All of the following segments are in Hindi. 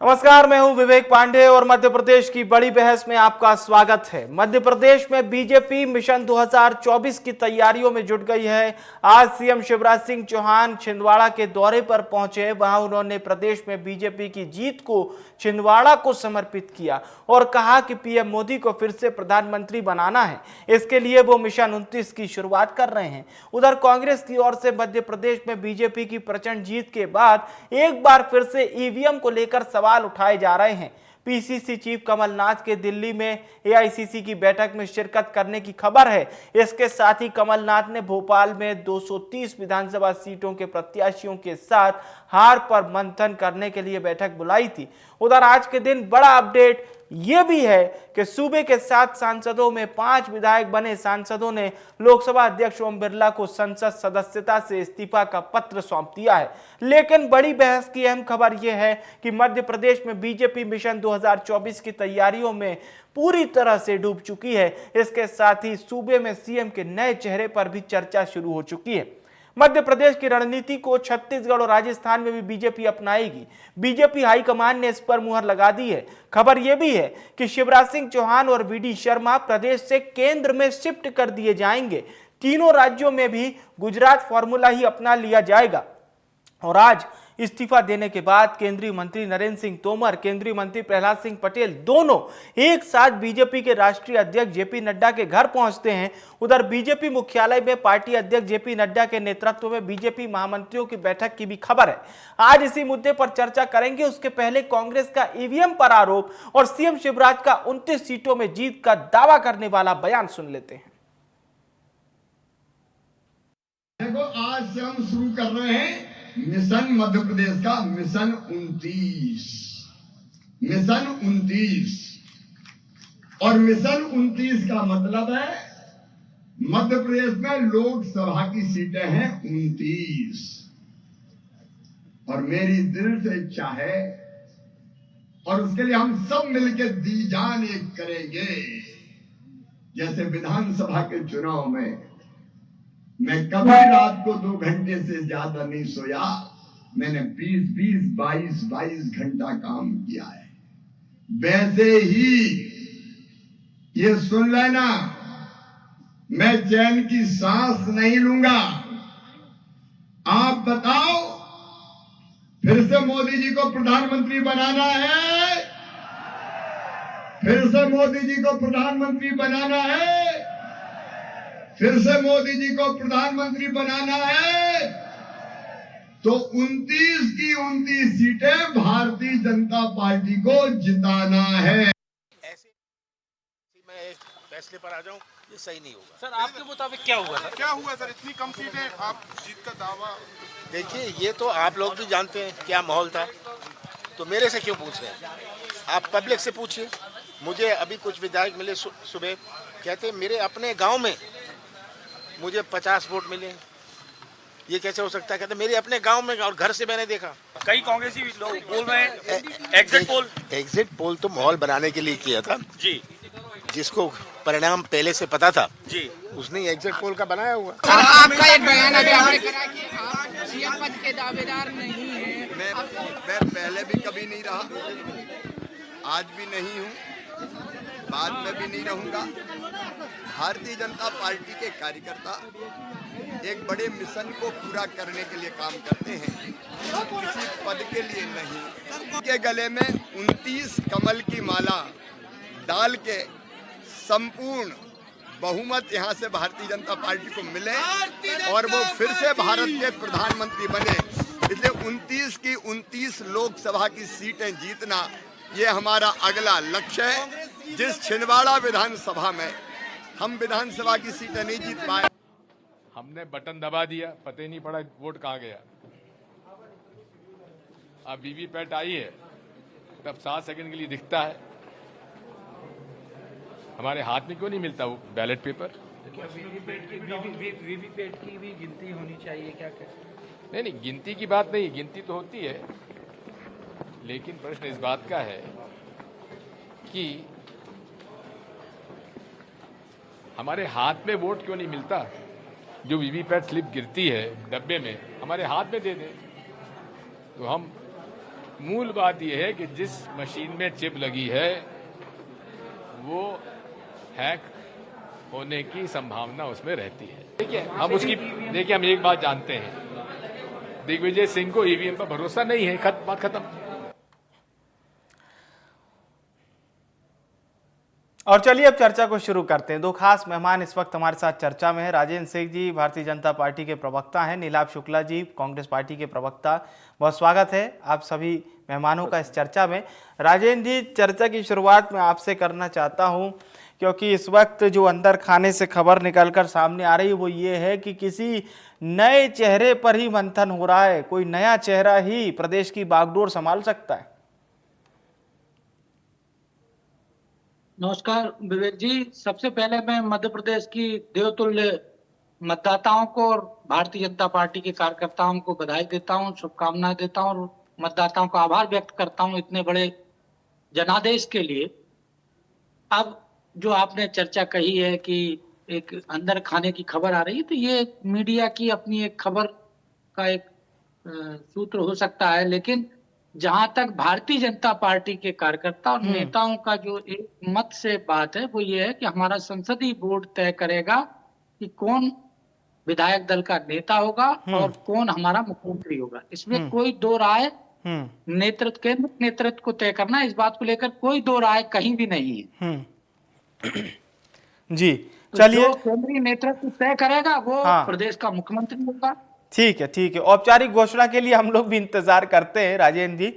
नमस्कार, मैं हूं विवेक पांडे और मध्य प्रदेश की बड़ी बहस में आपका स्वागत है। मध्य प्रदेश में बीजेपी मिशन 2024 की तैयारियों में जुट गई है। आज सीएम शिवराज सिंह चौहान छिंदवाड़ा के दौरे पर पहुंचे। वहां उन्होंने प्रदेश में बीजेपी की जीत को छिंदवाड़ा को समर्पित किया और कहा कि पीएम मोदी को फिर से प्रधानमंत्री बनाना है। इसके लिए वो मिशन 29 की शुरुआत कर रहे हैं। उधर कांग्रेस की ओर से मध्य प्रदेश में बीजेपी की प्रचंड जीत के बाद एक बार फिर से ईवीएम को लेकर सवाल उठाए जा रहे हैं। पीसीसी चीफ कमलनाथ के दिल्ली में एआईसीसी की बैठक में शिरकत करने की खबर है। इसके साथ ही कमलनाथ ने भोपाल में 230 विधानसभा सीटों के प्रत्याशियों के साथ हार पर मंथन करने के लिए बैठक बुलाई थी। उधर आज के दिन बड़ा अपडेट यह भी है कि सूबे के 7 सांसदों में 5 विधायक बने सांसदों ने लोकसभा अध्यक्ष ओम बिरला को संसद सदस्यता से इस्तीफा का पत्र सौंप दिया है। लेकिन बड़ी बहस की अहम खबर यह है कि मध्य प्रदेश में बीजेपी मिशन 2024 की तैयारियों में पूरी तरह से डूब चुकी है। इसके साथ ही सूबे में सीएम के नए चेहरे पर भी चर्चा शुरू हो चुकी है। मध्य प्रदेश की रणनीति को छत्तीसगढ़ और राजस्थान में भी बीजेपी अपनाएगी। बीजेपी हाईकमान ने इस पर मुहर लगा दी है। खबर यह भी है कि शिवराज सिंह चौहान और वीडी शर्मा प्रदेश से केंद्र में शिफ्ट कर दिए जाएंगे। तीनों राज्यों में भी गुजरात फॉर्मूला ही अपना लिया जाएगा। और आज इस्तीफा देने के बाद केंद्रीय मंत्री नरेंद्र सिंह तोमर, केंद्रीय मंत्री प्रहलाद सिंह पटेल दोनों एक साथ बीजेपी के राष्ट्रीय अध्यक्ष जेपी नड्डा के घर पहुंचते हैं। उधर बीजेपी मुख्यालय में पार्टी अध्यक्ष जेपी नड्डा के नेतृत्व में बीजेपी महामंत्रियों की बैठक की भी खबर है। आज इसी मुद्दे पर चर्चा करेंगे। उसके पहले कांग्रेस का ईवीएम पर आरोप और सीएम शिवराज का 29 सीटों में जीत का दावा करने वाला बयान सुन लेते हैं। देखो, आज से हम शुरू कर रहे हैं मिशन मध्य प्रदेश का मिशन 29। और मिशन 29 का मतलब है मध्य प्रदेश में लोकसभा की सीटें हैं 29। और मेरी दिल से इच्छा है और उसके लिए हम सब मिलकर दी जान एक करेंगे। जैसे विधानसभा के चुनाव में मैं कभी रात को 2 घंटे से ज्यादा नहीं सोया। मैंने 20-20, 22-22 घंटा काम किया है। वैसे ही ये सुन लेना, मैं चैन की सांस नहीं लूंगा। आप बताओ, फिर से मोदी जी को प्रधानमंत्री बनाना है? फिर से मोदी जी को प्रधानमंत्री बनाना है? फिर से मोदी जी को प्रधानमंत्री बनाना है? तो 29 की 29 सीटें भारतीय जनता पार्टी को जिताना है। ऐसे मैं एक फैसले पर आ जाऊं, ये सही नहीं होगा। सर, आपके मुताबिक क्या हुआ सर? क्या हुआ सर? इतनी कम सीटें, आप जीत का दावा। देखिए, ये तो आप लोग भी जानते हैं क्या माहौल था। तो मेरे से क्यों पूछ रहे हैं? आप पब्लिक से पूछिए। मुझे अभी कुछ विधायक मिले सुबह, कहते मेरे अपने गांव में मुझे 50 वोट मिले। ये कैसे हो सकता है? कहते मेरे अपने गांव में और घर से मैंने देखा। कई कांग्रेसी लोग बोल रहे हैं एग्जिट पोल तो माहौल बनाने के लिए किया था जी। जिसको परिणाम पहले से पता था जी, उसने एग्जिट पोल का बनाया हुआ। सर, आपका एक बयान अभी आपने करा कि आप सीएम पद के दावेदार नहीं हैं। मैं पहले भी कभी नहीं रहा, आज भी नहीं हूं, बाद में भी नहीं रहूंगा। भारतीय जनता पार्टी के कार्यकर्ता एक बड़े मिशन को पूरा करने के लिए काम करते हैं, किसी पद के लिए नहीं। के गले में 29 कमल की माला डाल के संपूर्ण बहुमत यहाँ से भारतीय जनता पार्टी को मिले और वो फिर से भारत के प्रधानमंत्री बने। इसलिए 29 की 29 लोकसभा की सीटें जीतना ये हमारा अगला लक्ष्य है। जिस छिंदवाड़ा विधानसभा में हम विधानसभा की सीटें नहीं जीत पाए, हमने बटन दबा दिया, पता ही नहीं पड़ा वोट कहाँ गया। अब वीवीपैट आई है, तब 7 सेकंड के लिए दिखता है। हमारे हाथ में क्यों नहीं मिलता वो बैलेट पेपर? वीवीपैट की भी गिनती होनी चाहिए क्या? नहीं, गिनती की बात नहीं, गिनती तो होती है, लेकिन प्रश्न इस बात का है कि हमारे हाथ में वोट क्यों नहीं मिलता? जो वीवीपैट स्लिप गिरती है डब्बे में, हमारे हाथ में दे दे तो हम मूल बात यह है कि जिस मशीन में चिप लगी है वो हैक होने की संभावना उसमें रहती है। देखिए हम एक बात जानते हैं, दिग्विजय सिंह को ईवीएम पर भरोसा नहीं है, बात खत्म। और चलिए अब चर्चा को शुरू करते हैं। दो खास मेहमान इस वक्त हमारे साथ चर्चा में है। राजेंद्र सिंह जी भारतीय जनता पार्टी के प्रवक्ता हैं, नीलाभ शुक्ला जी कांग्रेस पार्टी के प्रवक्ता। बहुत स्वागत है आप सभी मेहमानों का इस चर्चा में। राजेंद्र जी, चर्चा की शुरुआत मैं आपसे करना चाहता हूं, क्योंकि इस वक्त जो अंदर खाने से खबर निकलकर सामने आ रही है वो ये है कि किसी नए चेहरे पर ही मंथन हो रहा है, कोई नया चेहरा ही प्रदेश की बागडोर संभाल सकता है। नमस्कार विवेक जी, सबसे पहले मैं मध्य प्रदेश की देवतुल्य मतदाताओं को और भारतीय जनता पार्टी के कार्यकर्ताओं को बधाई देता हूं, शुभकामनाएं देता हूं और मतदाताओं का आभार व्यक्त करता हूं इतने बड़े जनादेश के लिए। अब जो आपने चर्चा कही है कि एक अंदर खाने की खबर आ रही है, तो ये मीडिया की अपनी एक खबर का एक सूत्र हो सकता है, लेकिन जहां तक भारतीय जनता पार्टी के कार्यकर्ता और नेताओं का जो एक मत से बात है वो ये है कि हमारा संसदीय बोर्ड तय करेगा कि कौन विधायक दल का नेता होगा और कौन हमारा मुख्यमंत्री होगा। इसमें कोई दो राय नेतृत्व को तय करना, इस बात को लेकर कोई दो राय कहीं भी नहीं है। जी तो चलिए, जो केंद्रीय नेतृत्व तय करेगा वो प्रदेश का मुख्यमंत्री होगा। ठीक है। औपचारिक घोषणा के लिए हम लोग भी इंतजार करते हैं। राजेंद्र जी,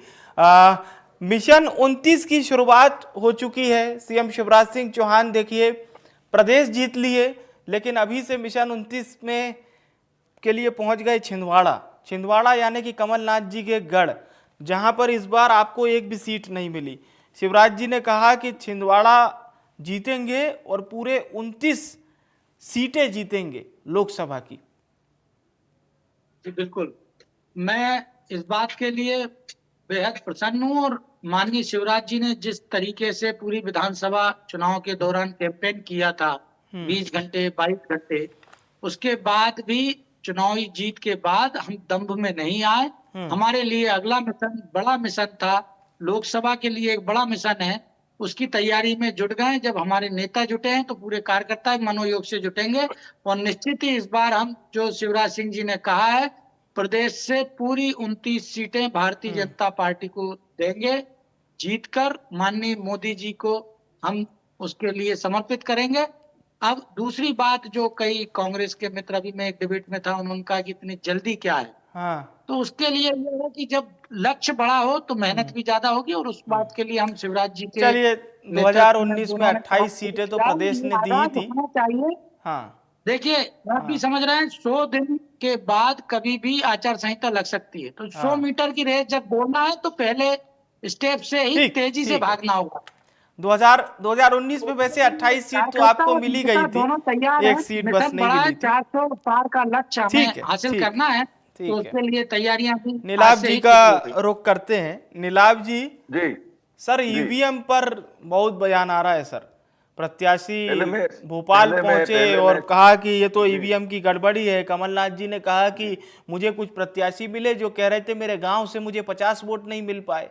मिशन 29 की शुरुआत हो चुकी है। सीएम शिवराज सिंह चौहान देखिए प्रदेश जीत लिए, लेकिन अभी से मिशन 29 में के लिए पहुंच गए छिंदवाड़ा यानी कि कमलनाथ जी के गढ़, जहां पर इस बार आपको एक भी सीट नहीं मिली। शिवराज जी ने कहा कि छिंदवाड़ा जीतेंगे और पूरे 29 सीटें जीतेंगे लोकसभा की। जी बिल्कुल, मैं इस बात के लिए बेहद प्रसन्न हूं और माननीय शिवराज जी ने जिस तरीके से पूरी विधानसभा चुनाव के दौरान कैंपेन किया था 20 घंटे 22 घंटे, उसके बाद भी चुनावी जीत के बाद हम दंभ में नहीं आए। हमारे लिए अगला मिशन बड़ा मिशन था, लोकसभा के लिए एक बड़ा मिशन है, उसकी तैयारी में जुट गए। जब हमारे नेता जुटे हैं तो पूरे कार्यकर्ता मनोयोग से जुटेंगे और निश्चित ही इस बार हम जो शिवराज सिंह जी ने कहा है प्रदेश से पूरी 29 सीटें भारतीय जनता पार्टी को देंगे, जीतकर माननीय मोदी जी को हम उसके लिए समर्पित करेंगे। अब दूसरी बात जो कई कांग्रेस के मित्र, अभी मैं एक डिबेट में था, उन्होंने कहा कि इतनी जल्दी क्या है। तो उसके लिए ये है कि जब लक्ष्य बड़ा हो तो मेहनत भी ज्यादा होगी और उस बात के लिए हम शिवराज जी के चलिए 2019 में 28 सीटें तो प्रदेश ने दी थी। चाहिए। देखिए आप भी समझ रहे हैं 100 दिन के बाद कभी भी आचार संहिता लग सकती है, तो 100 मीटर की रेस जब दौड़ना है तो पहले स्टेप से ही तेजी से भागना होगा। 2019 में वैसे 28 सीट तो आपको मिली गई थी, एक सीट बस नहीं मिली थी। 400 पार का लक्ष्य हमें हासिल करना है, तो उसके लिए तैयारियां भी नीलाभ जी का रुख करते हैं। नीलाभ जी, सर ईवीएम पर बहुत बयान आ रहा है सर। प्रत्याशी भोपाल पहुंचे और कहा कि ये तो ईवीएम की गड़बड़ी है। कमलनाथ जी ने कहा कि मुझे कुछ प्रत्याशी मिले जो कह रहे थे मेरे गांव से मुझे 50 वोट नहीं मिल पाए।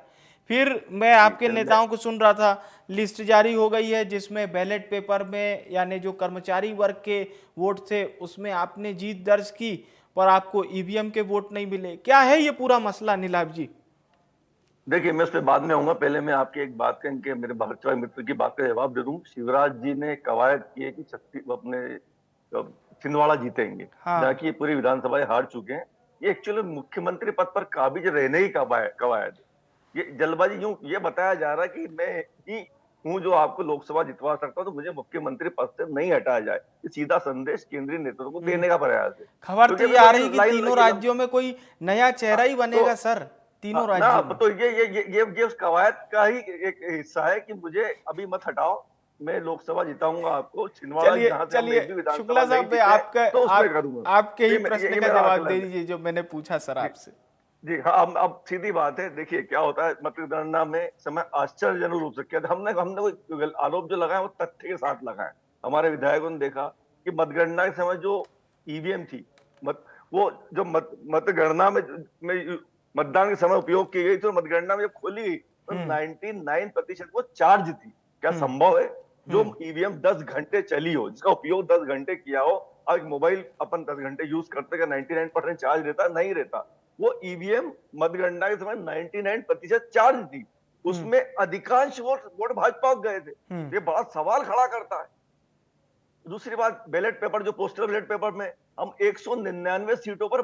फिर मैं आपके नेताओं को सुन रहा था, लिस्ट जारी हो गई है जिसमें बैलेट पेपर में यानी जो कर्मचारी वर्ग के वोट थे उसमें आपने जीत दर्ज की, पर आपको ईवीएम के वोट नहीं मिले। क्या है ये पूरा मसला नीलाभ जी? देखिए मैं उस पर बाद में आऊंगा, पहले मैं आपकी एक बात कहें कि मेरे भाजपा मित्र की बात का जवाब दे दूं। शिवराज जी ने कवायद की है कि अपने छिंदवाड़ा जीतेंगे, जबकि पूरी विधानसभा हार चुके हैं। ये एक्चुअली मुख्यमंत्री पद पर काबिज रहने ही कवायद। ये जल्दबाजी यूं ये बताया जा रहा है कि मैं ही हूं जो आपको लोकसभा जितवा सकता हूं, तो मुझे मुख्यमंत्री पद से नहीं हटाया जाए। ये सीधा संदेश केंद्रीय नेतृत्व को देने का प्रयास है। खबर तो ये आ रही कि तीनों राज्यों में कोई नया चेहरा ही बनेगा सर, तीनों राज्यों में। तो ये उस कवायद का ही एक हिस्सा है कि मुझे अभी मत हटाओ, मैं लोकसभा जिताऊंगा आपको। चलिए शुक्ला साहब, आपके ही प्रश्न का जवाब दे दीजिए जो मैंने पूछा सर आपसे। जी हाँ, अब सीधी बात है। देखिए क्या होता है, मतगणना में समय आश्चर्यजनक रूप से किया था। हमने कोई आरोप जो लगाया वो तथ्य के साथ लगाया। हमारे विधायकों ने देखा कि मतगणना के समय जो ईवीएम थी, वो जो मतगणना में मतदान के समय उपयोग की गई थी और मतगणना में जब खोली गई तो 99% वो चार्ज थी। क्या संभव है जो ईवीएम 10 घंटे चली हो, जिसका उपयोग 10 घंटे किया हो, आज मोबाइल अपन 10 घंटे यूज करते हैं, 99% चार्ज रहता नहीं रहता। वो ईवीएम मतगणना के समय 99% चार्ज थी, उसमें अधिकांश वोट भाजपा को गए थे। ये बड़ा सवाल खड़ा करता है। दूसरी बात, बैलेट पेपर, जो पोस्टल बैलेट पेपर में हम 199 सीटों पर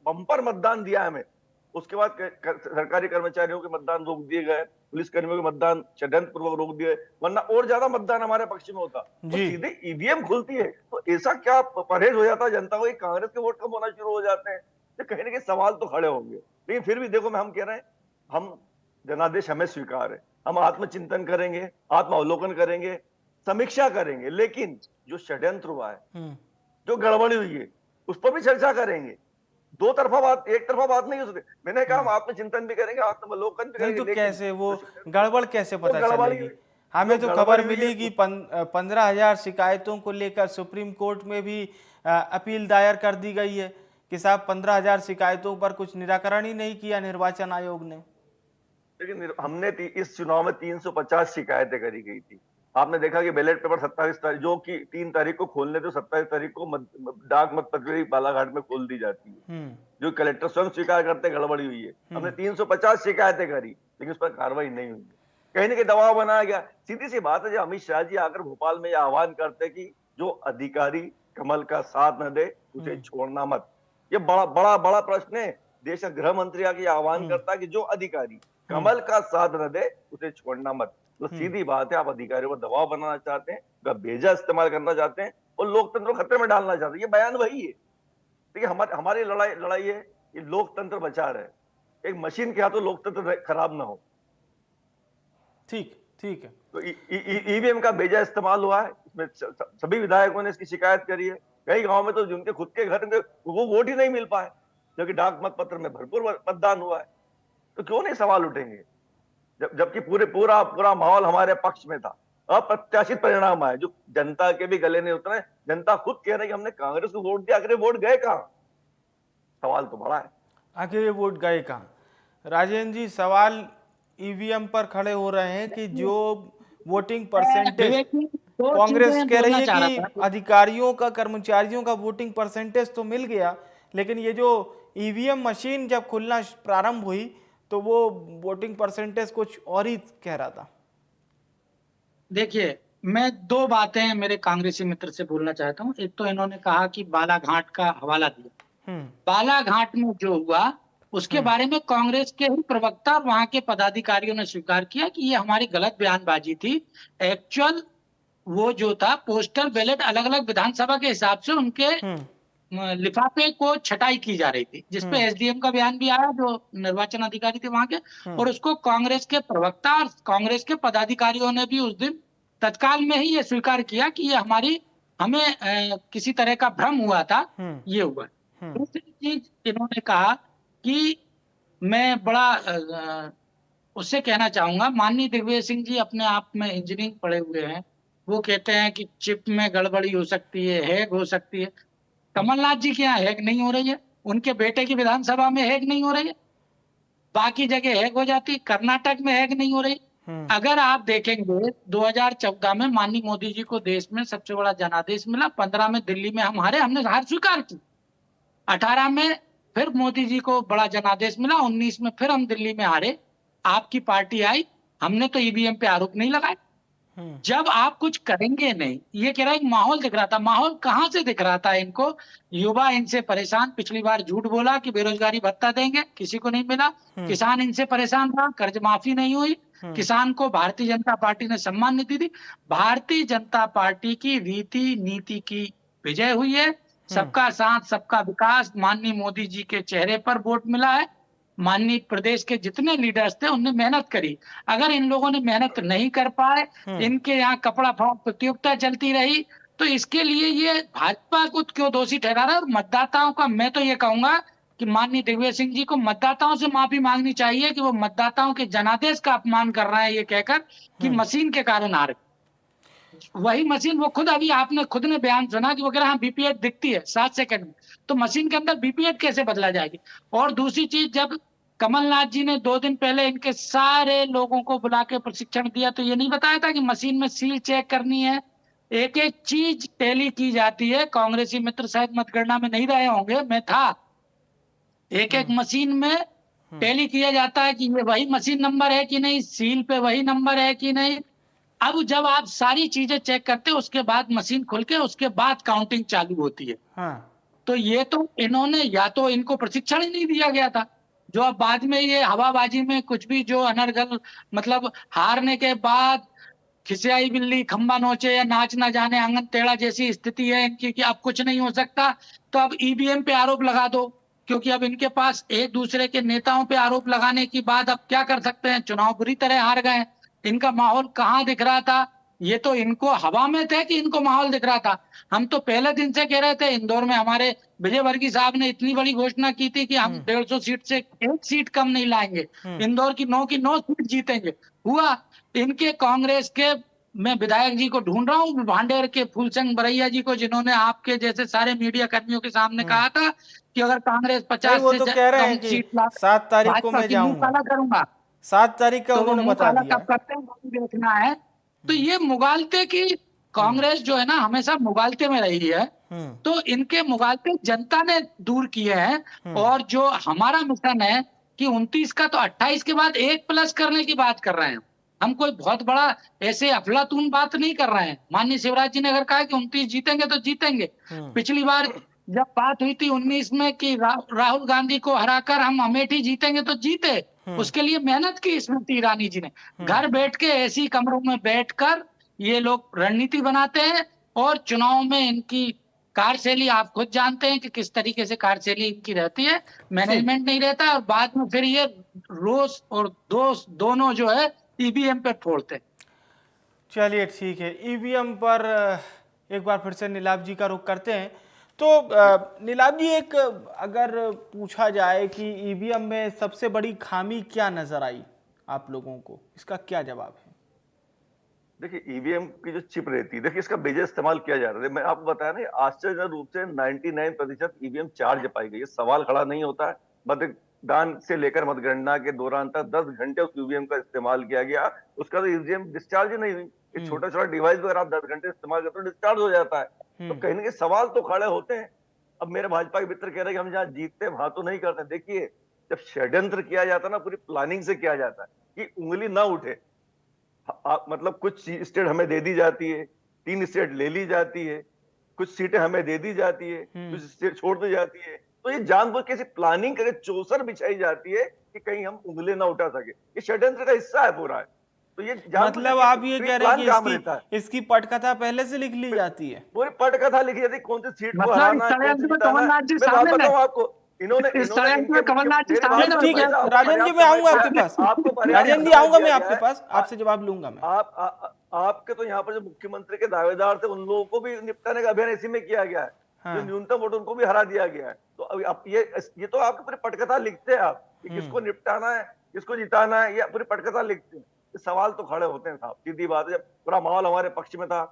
बम्पर मतदान दिया है हमें, उसके बाद सरकारी कर्मचारियों के मतदान रोक दिए गए, पुलिस कर्मियों के मतदान षड्यंत्र पूर्वक रोक दिए, वरना और ज्यादा मतदान हमारे पक्ष में होता। तो सीधे ईवीएम खुलती है तो ऐसा क्या परहेज हो जाता है जनता को, कांग्रेस के वोट कम होना शुरू हो जाते हैं? तो कहीं ना कहीं सवाल तो खड़े होंगे। लेकिन फिर भी देखो, हम कह रहे हैं, हम जनादेश हमें स्वीकार है, हम आत्मचिंतन करेंगे, आत्मावलोकन करेंगे, समीक्षा करेंगे, लेकिन जो षड्यंत्र हुआ है, जो गड़बड़ी हुई है, उस पर भी चर्चा करेंगे। दो तरफा बात, एक तरफा बात नहीं हो सकती। मैंने कहा हम आत्मचिंतन भी करेंगे, आत्मावलोकन भी करेंगे। तो कैसे वो गड़बड़ कैसे पता चलेगी? हमें तो खबर मिली कि 15,000 शिकायतों को लेकर सुप्रीम कोर्ट में भी अपील दायर कर दी गई है कि साहब 15,000 शिकायतों पर कुछ निराकरण ही नहीं किया निर्वाचन आयोग ने। लेकिन हमने इस चुनाव में 350 शिकायतें करी गई थी। आपने देखा कि बैलेट पेपर 27 तारीख, जो कि 3 तारीख को खोलने थे, 27 तारीख को डाक मत पत्री बालाघाट में खोल दी जाती है, जो कलेक्टर स्वयं स्वीकार करते गड़बड़ी हुई है। हमने 350 शिकायतें करी, लेकिन उस पर कार्रवाई नहीं हुई। कहीं ना कहीं दबाव बनाया गया। सीधी सी बात है, जो अमित शाह जी आकर भोपाल में यह आह्वान करते कि जो अधिकारी कमल का साथ न दे उसे छोड़ना मत। ये बड़ा प्रश्न है। देश का गृह मंत्री आके आह्वान करता है कि जो अधिकारी कमल का साथ न दे उसे छोड़ना मत। तो सीधी बात है, आप अधिकारियों पर दबाव बनाना चाहते हैं, भेजा इस्तेमाल करना चाहते हैं और लोकतंत्र को खतरे में डालना चाहते हैं। ये बयान वही है। देखिए, हमारी लड़ाई है कि लोकतंत्र बचा रहे, एक मशीन के हाथों लोकतंत्र खराब ना हो। ठीक है। तो ईवीएम का बेजा इस्तेमाल हुआ है, इसमें सभी विधायकों ने इसकी शिकायत करी है। कई गांव में तो जिनके खुद के घर में वो वोट ही नहीं मिल पाए, जबकि डाक मत पत्र में भरपूर मतदान हुआ है। तो क्यों नहीं सवाल उठेंगे, जबकि पूरा माहौल हमारे पक्ष में था। अप्रत्याशित परिणाम आए जो जनता के भी गले नहीं उतरे। जनता खुद कह रही है कि हमने कांग्रेस को वोट दिया, आखिर वोट गए कहां? सवाल तो बड़ा है, आखिर ये वोट गए कहां? राजेंद्र जी, सवाल ईवीएम पर खड़े हो रहे हैं कि जो वोटिंग परसेंटेज कांग्रेस कह रही है कि अधिकारियों का, कर्मचारियों का वोटिंग परसेंटेज तो मिल गया, लेकिन ये जो ईवीएम मशीन जब खुलना प्रारंभ हुई तो वो वोटिंग परसेंटेज कुछ और ही कह रहा था। देखिए, मैं दो बातें मेरे कांग्रेसी मित्र से बोलना चाहता हूँ। एक तो इन्होंने कहा कि बालाघाट का हवाला दिया। बालाघाट में जो हुआ उसके बारे में कांग्रेस के ही प्रवक्ता और वहां के पदाधिकारियों ने स्वीकार किया कि ये हमारी गलत बयानबाजी थी। एक्चुअल वो जो था, पोस्टल बैलेट अलग अलग विधानसभा के हिसाब से उनके लिफाफे को छटाई की जा रही थी, जिसपे एसडीएम का बयान भी आया, जो निर्वाचन अधिकारी थे वहां के, और उसको कांग्रेस के प्रवक्ता और कांग्रेस के पदाधिकारियों ने भी उस दिन तत्काल में ही ये स्वीकार किया कि ये हमें किसी तरह का भ्रम हुआ था, ये हुआ। दूसरी चीज इन्होंने कहा कि मैं बड़ा उससे कहना चाहूंगा, माननीय दिग्विजय सिंह जी अपने आप में इंजीनियरिंग पढ़े हुए हैं, वो कहते हैं कि चिप में गड़बड़ी हो सकती है, हैक हो सकती है। कमलनाथ जी के यहाँ हैक नहीं हो रही है, उनके बेटे की विधानसभा में हैक नहीं हो रही है, बाकी जगह हैक हो जाती है, कर्नाटक में हैक नहीं हो रही। अगर आप देखेंगे 2014 में माननीय मोदी जी को देश में सबसे बड़ा जनादेश मिला, 15 में दिल्ली में हम हारे, हमने हार स्वीकार की, 18 में फिर मोदी जी को बड़ा जनादेश मिला, 19 में फिर हम दिल्ली में हारे, आपकी पार्टी आई, हमने तो ईवीएम पे आरोप नहीं लगाए। जब आप कुछ करेंगे नहीं, ये कह रहा है माहौल दिख रहा था, माहौल कहां से दिख रहा था इनको? युवा इनसे परेशान, पिछली बार झूठ बोला कि बेरोजगारी भत्ता देंगे, किसी को नहीं मिला। किसान इनसे परेशान रहा, कर्ज माफी नहीं हुई, किसान को भारतीय जनता पार्टी ने सम्मान नीति दी। भारतीय जनता पार्टी की रीति नीति की विजय हुई है। सबका साथ सबका विकास माननीय मोदी जी के चेहरे पर वोट मिला है। माननीय प्रदेश के जितने लीडर्स थे उनने मेहनत करी। अगर इन लोगों ने मेहनत नहीं कर पाए, इनके यहाँ कपड़ा फाड़ प्रतियोगिता चलती रही, तो इसके लिए ये भाजपा को क्यों दोषी ठहरा रहा है? और मतदाताओं का मैं तो ये कहूंगा कि माननीय दिग्विजय सिंह जी को मतदाताओं से माफी मांगनी चाहिए कि वो मतदाताओं के जनादेश का अपमान कर रहे हैं ये कहकर कि मशीन के कारण हारे। वही मशीन वो खुद, अभी आपने खुद ने बयान सुना कि वो कह रहा है बीपीएट दिखती है 7 सेकंड में, तो मशीन के अंदर बीपीएट कैसे बदला जाएगी? और दूसरी चीज, जब कमलनाथ जी ने 2 दिन पहले इनके सारे लोगों को बुला के प्रशिक्षण दिया, तो ये नहीं बताया था कि मशीन में सील चेक करनी है, एक एक चीज टैली की जाती है। कांग्रेसी मित्र शायद मतगणना में नहीं रहे होंगे, मैं था। एक एक मशीन में टैली किया जाता है कि ये वही मशीन नंबर है कि नहीं, सील पे वही नंबर है कि नहीं। अब जब आप सारी चीजें चेक करते हो उसके बाद मशीन खुल के उसके बाद काउंटिंग चालू होती है। हाँ। तो ये तो इन्होंने, या तो इनको प्रशिक्षण ही नहीं दिया गया था, जो अब बाद में ये हवाबाजी में कुछ भी जो अनर्गल, मतलब हारने के बाद खिसियाई बिल्ली खंबा नोचे या नाच ना जाने आंगन टेढ़ा जैसी स्थिति है इनकी कि अब कुछ नहीं हो सकता, तो अब ईवीएम पे आरोप लगा दो, क्योंकि अब इनके पास एक दूसरे के नेताओं पे आरोप लगाने की बाद अब क्या कर सकते हैं, चुनाव बुरी तरह हार गए। इनका माहौल कहाँ दिख रहा था, ये तो इनको हवा में थे कि इनको माहौल दिख रहा था। हम तो पहले दिन से कह रहे थे, इंदौर में हमारे विजय वर्गीय साहब ने इतनी बड़ी घोषणा की थी कि हम 150 सीट से एक सीट कम नहीं लाएंगे, इंदौर की 9 की 9 सीट जीतेंगे। हुआ इनके कांग्रेस के, मैं विधायक जी को ढूंढ रहा हूँ, भांडेर के फूलचंद बरैया जी को, जिन्होंने आपके जैसे सारे मीडिया कर्मियों के सामने कहा था कि अगर कांग्रेस 50 वो से तो कह रहे हैं कम कि सीट ला 7 तारीख को भाजपा मैं की मुंह जाऊंगा, काला करूंगा। 7 तारीख का तो वो उन्होंने मुंह बता काला दिया कब करते हैं वो भी देखना है। तो ये मुगालते की, कांग्रेस जो है ना हमेशा मुगालते में रही है, तो इनके मुगालते जनता ने दूर किए हैं। और जो हमारा मिशन है कि 29 का, तो 28 के बाद 1+ करने की बात कर रहे हैं हम, कोई बहुत बड़ा ऐसे अफलातून बात नहीं कर रहे हैं। माननीय शिवराज जी ने अगर कहा कि 29 जीतेंगे तो जीतेंगे। पिछली बार जब बात हुई थी 19 में कि राहुल गांधी को हराकर हम अमेठी जीतेंगे, तो जीते। उसके लिए मेहनत की स्मृति ईरानी जी ने। घर बैठ के ऐसी कमरों में बैठकर ये लोग रणनीति बनाते हैं, और चुनाव में इनकी कार्यशैली आप खुद जानते हैं कि किस तरीके से कार्यशैली इनकी रहती है, मैनेजमेंट नहीं रहता, और बाद में फिर ये रोष और दोष दोनों जो है ईवीएम पे फोड़ते। चलिए ठीक है, ईवीएम पर एक बार फिर से नीलाभ जी का रुख करते हैं। तो नीलाभ जी, एक अगर पूछा जाए कि ईवीएम में सबसे बड़ी खामी क्या नजर आई आप लोगों को, इसका क्या जवाब है? देखिए, ईवीएम की जो चिप रहती है, देखिए इसका बेजा इस्तेमाल किया जा रहा है। मैं आपको बताया ना, आश्चर्यजनक रूप से 99% ईवीएम चार्ज पाई गई है। सवाल खड़ा नहीं होता है। मतदान से लेकर मतगणना के दौरान तक 10 घंटे उस ईवीएम का इस्तेमाल किया गया, उसका तो ईवीएम डिस्चार्ज ही नहीं हुई। एक छोटा छोटा डिवाइस अगर आप 10 घंटे इस्तेमाल करते हो डिस्चार्ज हो जाता है। तो कहीं ना कहीं सवाल तो खड़े होते हैं। अब मेरे भाजपा के मित्र कह रहे हैं कि हम जहाँ जीतते वहां तो नहीं करते। देखिए, जब षड्यंत्र किया जाता है ना, पूरी प्लानिंग से किया जाता है कि उंगली ना उठे। मतलब कुछ स्टेट हमें दे दी जाती है, 3 स्टेट ले ली जाती है, कुछ सीटें हमें दे दी जाती है, कुछ स्टेट छोड़ दी जाती है। तो ये जानबूझ के ऐसी प्लानिंग करके चौसर बिछाई जाती है कि कहीं हम उंगली ना उठा सके। ये षड्यंत्र का हिस्सा है पूरा है। तो ये मतलब आप ये कह रहे हैं कि इसकी पटकथा पहले से लिख ली जाती है? पूरी पटकथा लिखी जाती है, कौन सी सीट को मतलब हराना है, कौन सी जिताना है। मैं बात बताऊं आपको, इन्होंने कमलनाथ जी सामने, ठीक है राजन जी, मैं आऊंगा आपके पास। राजन जी आऊंगा मैं आपके पास, आपसे जवाब लूंगा मैं। आपके तो यहाँ पर जो मुख्यमंत्री के दावेदार थे उन लोगों को भी निपटाने का अभियान इसी में किया गया है। जो न्यूनतम वोट उनको भी हरा दिया गया है। तो अभी आप ये तो आपकी पूरी पटकथा लिखते हैं आप कि किसको निपटाना है, किसको जिताना है, या पूरी पटकथा लिखते हैं। सवाल तो खड़े होते हैं साहब, सीधी बात है। जब पूरा माहौल हमारे पक्ष में था,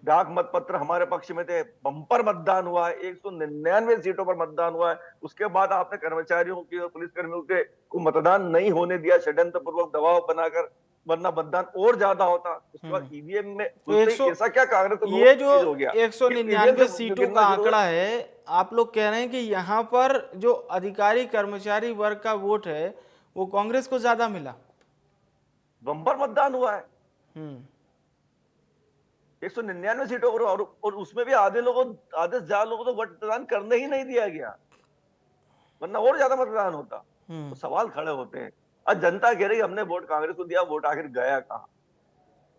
डाक मत पत्र हमारे पक्ष में थे, बम्पर मतदान हुआ है, 199 सीटों पर मतदान हुआ है। उसके बाद आपने कर्मचारियों की और पुलिस कर्मियों के को मतदान नहीं होने दिया, षड्यंत्र पूर्वक दबाव बनाकर, वरना मतदान और ज्यादा होता। उसके बाद ईवीएम में ऐसा क्या कांग्रेस, ये जो 199 सीटों का आंकड़ा है, आप लोग कह रहे हैं कि यहाँ पर जो अधिकारी कर्मचारी वर्ग का वोट है वो कांग्रेस को ज्यादा मिला? बम्पर मतदान हुआ है 199 सीटों पर, और उसमें भी आधे से ज्यादा लोगों को मतदान करने ही नहीं दिया गया, वरना और ज्यादा मतदान होता। तो सवाल खड़े होते हैं। आज जनता कह रही है हमने वोट कांग्रेस को दिया, वोट आखिर गया कहां?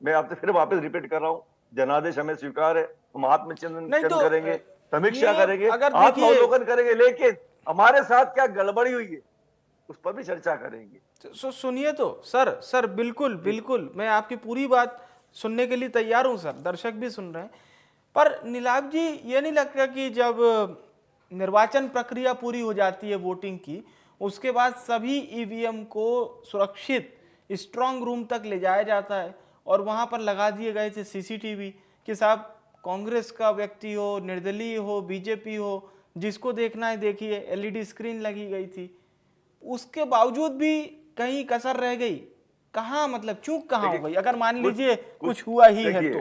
मैं आपसे फिर वापस रिपीट कर रहा हूं, जनादेश हमें स्वीकार है, हम आत्मचिंतन करेंगे, समीक्षा करेंगे, आत्मावलोकन करेंगे, लेकिन हमारे साथ क्या गड़बड़ी हुई है उस पर भी चर्चा करेंगे। सुनिए तो सर बिल्कुल बिल्कुल, मैं आपकी पूरी बात सुनने के लिए तैयार हूं सर, दर्शक भी सुन रहे हैं। पर नीलाभ जी, ये नहीं लगता कि जब निर्वाचन प्रक्रिया पूरी हो जाती है वोटिंग की, उसके बाद सभी ईवीएम को सुरक्षित स्ट्रांग रूम तक ले जाया जाता है और वहां पर लगा दिए गए थे सीसीटीवी कि साहब कांग्रेस का व्यक्ति हो, निर्दलीय हो, बीजेपी हो, जिसको देखना है देखिए, एलईडी स्क्रीन लगी गई थी। उसके बावजूद भी कहीं कसर रह गई, कहाँ मतलब चूक कहाँ हो गई, अगर मान लीजिए कुछ हुआ ही है तो?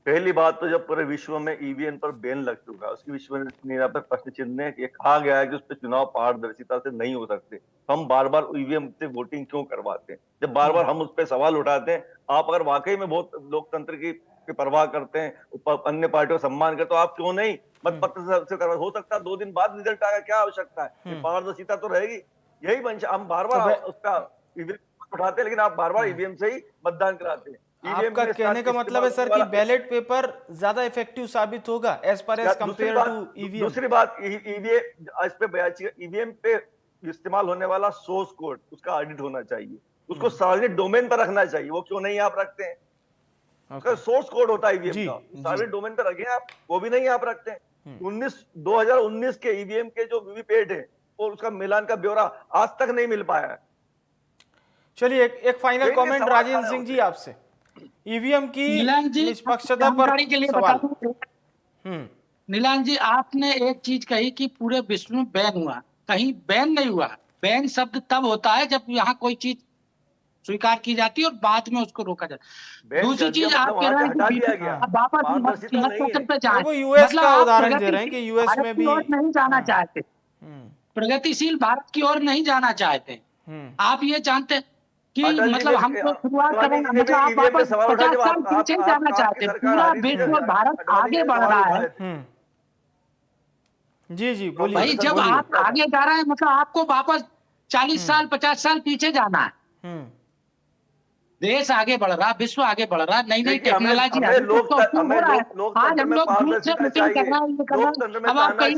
पहली बात तो जब पूरे विश्व में ईवीएम पर बैन लग चुका है, उसकी विश्वसनीयता पर प्रश्न चिन्ह है। ये कहा गया है कि उस पर चुनाव पारदर्शिता से नहीं हो सकते, हम बार बार ईवीएम से वोटिंग क्यों करवाते हैं? जब बार बार हम उस पर सवाल उठाते हैं, आप अगर वाकई में बहुत लोकतंत्र की परवाह करते हैं, अन्य पार्टियों का सम्मान करते, तो आप क्यों नहीं मतपत्र से करवा? हो सकता है 2 दिन बाद रिजल्ट आएगा, क्या आवश्यकता है? पारदर्शिता तो रहेगी। यही मंच हम बार बार उसका ईवीएम उठाते हैं, लेकिन आप बार बार ईवीएम से ही मतदान कराते हैं। आपका कहने का मतलब है सर कि बैलेट पेपर ज्यादा इफेक्टिव साबित होगा as per as compare to EVM? दूसरी बात, ईवीएम पे इस्तेमाल होने वाला सोर्स कोड, उसका ऑडिट होना चाहिए, उसको सार्वजनिक डोमेन पर रखना चाहिए। वो क्यों नहीं आप रखते हैं? उसका सोर्स कोड होता है ईवीएम का, सार्वजनिक डोमेन पर रखें आप, वो भी नहीं आप रखते हैं। 2019 के ईवीएम के जो वीवीपैट है और उसका मिलान का ब्यौरा आज तक नहीं मिल पाया है। चलिए एक फाइनल कमेंट राजेंद्र सिंह जी आपसे, ईवीएम की निष्पक्षता पर सवाल। नीलान जी, आपने एक चीज कही कि पूरे विश्व में बैन हुआ, कहीं बैन नहीं हुआ। बैन शब्द तब होता है जब यहाँ कोई चीज स्वीकार की जाती है और बाद में उसको रोका जाता है। दूसरी चीज आप कह रहे हैं कि वो यूएस का उदाहरण दे रहे हैं कि यूएस में भी नहीं जाना चाहते, प्रगतिशील भारत की ओर नहीं जाना चाहते। आप ये जानते कि मतलब हम तो शुरुआत करेंगे, मतलब आप वापस 50 साल पीछे जाना चाहते हैं। पूरा विश्व और भारत आगे बढ़ रहा है। जी जी बोलिए भाई, जब आप आगे जा रहे हैं मतलब आपको वापस 40 साल 50 साल पीछे जाना है। देश आगे बढ़ रहा, विश्व आगे बढ़ रहा, नई नई टेक्नोलॉजी आज हम लोग दूर से मीटिंग कर रहे हैं। अब आप कहीं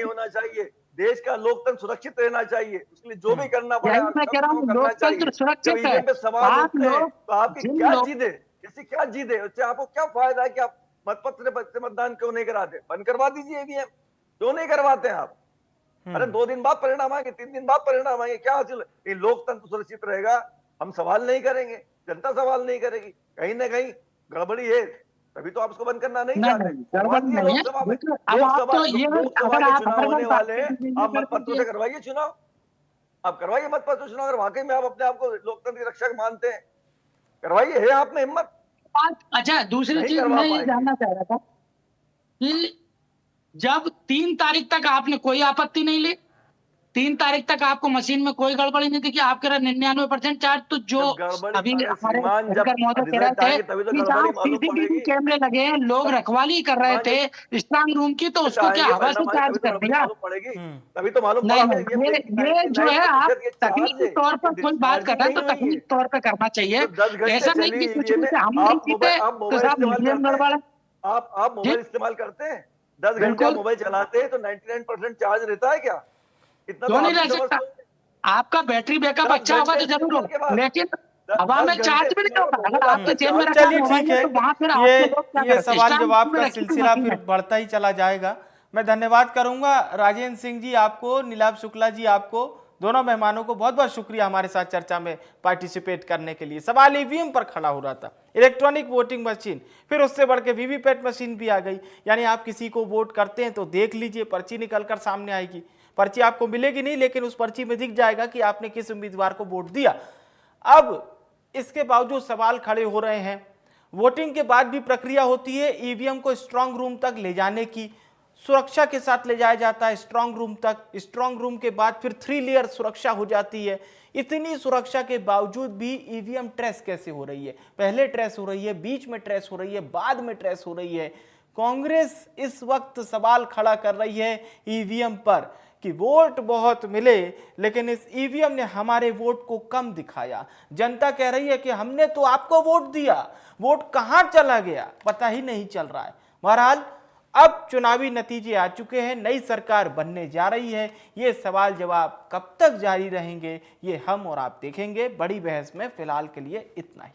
होना चाहिए, देश का लोकतंत्र सुरक्षित रहना चाहिए, उसके लिए जो भी करना पड़ेगा मैं कह रहा हूँ लोकतंत्र सुरक्षित है। आप लोग तो आपकी क्या जीत है, इससे क्या जीत है, उससे आपको क्या फायदा है कि आप मतपत्र से मतदान क्यों नहीं कराते? बंद करवा दीजिए ईवीएम, क्यों नहीं करवाते हैं आप? अरे 2 दिन बाद परिणाम आएंगे, 3 दिन बाद परिणाम आएंगे, क्या हासिल? ये लोकतंत्र सुरक्षित रहेगा, हम सवाल नहीं करेंगे, जनता सवाल नहीं करेगी, कहीं ना कहीं गड़बड़ी है, तभी तो आप उसको बंद करना नहीं चाहते। लोकसभा में चुनाव होने वाले हैं, आप मतपत्रों से करवाइए चुनाव, आप करवाइए मतपत्र चुनाव। अगर वाकई में आप अपने आप को लोकतंत्र के रक्षक मानते हैं, करवाइए, है आप में हिम्मत। अच्छा, दूसरी चीज मैं ये जानना चाह रहा था कि जब 3 तारीख तक आपने कोई आपत्ति नहीं ली, 3 तारीख तक आपको मशीन में कोई गड़बड़ी नहीं दिखी, आप कह रहे 99% चार्ज, तो जो अभी हमारे महोदय कह रहे थे कि जहाँ सीसीटीवी कैमरे लगे हैं, लोग रखवाली कर रहे थे स्ट्रांग रूम की, तो उसको क्या हवा से चार्ज कर दिया? तभी तो मालूम ये जो है आप तकनीकी तौर पर कोई बात कर रहे हैं तो तकनीकी तौर पर करना चाहिए। ऐसा नहीं कि कुछ हम नहीं जीते तो साहब मीडियम गड़बड़ है। आप मोबाइल इस्तेमाल करते हैं, 10 घंटे मोबाइल चलाते हैं तो 99% चार्ज रहता है क्या? इतना तो नहीं रह सकता। आपका बैटरी बैकअप अच्छा होगा तो जरूर हो, लेकिन हवा में चार्ज भी नहीं होगा। अगर आपके जेब में चलिए ठीक है, तो वहां फिर ये सवाल जवाब का सिलसिला फिर बढ़ता ही चला जाएगा। मैं धन्यवाद करूंगा राजेंद्र सिंह जी आपको, नीलाभ शुक्ला जी आपको, दोनों मेहमानों को बहुत बहुत शुक्रिया हमारे साथ चर्चा में पार्टिसिपेट करने के लिए। सवाल ईवीएम पर खड़ा हो रहा था, इलेक्ट्रॉनिक वोटिंग मशीन, फिर उससे बढ़ के वीवीपैट मशीन भी आ गई। यानी आप किसी को वोट करते हैं तो देख लीजिए, पर्ची निकलकर सामने आएगी, पर्ची आपको मिलेगी नहीं लेकिन उस पर्ची में दिख जाएगा कि आपने किस उम्मीदवार को वोट दिया। अब इसके बावजूद सवाल खड़े हो रहे हैं, वोटिंग के बाद भी प्रक्रिया होती है, ईवीएम को स्ट्रांग रूम तक ले जाने की, सुरक्षा के साथ ले जाया जाता है स्ट्रांग रूम तक, स्ट्रांग रूम के बाद फिर 3 लेयर सुरक्षा हो जाती है। इतनी सुरक्षा के बावजूद भी ईवीएम ट्रेस कैसे हो रही है? पहले ट्रेस हो रही है, बीच में ट्रेस हो रही है, बाद में ट्रेस हो रही है। कांग्रेस इस वक्त सवाल खड़ा कर रही है ईवीएम पर कि वोट बहुत मिले लेकिन इस ईवीएम ने हमारे वोट को कम दिखाया। जनता कह रही है कि हमने तो आपको वोट दिया, वोट कहां चला गया पता ही नहीं चल रहा है। बहरहाल अब चुनावी नतीजे आ चुके हैं, नई सरकार बनने जा रही है, ये सवाल जवाब कब तक जारी रहेंगे ये हम और आप देखेंगे। बड़ी बहस में फिलहाल के लिए इतना ही।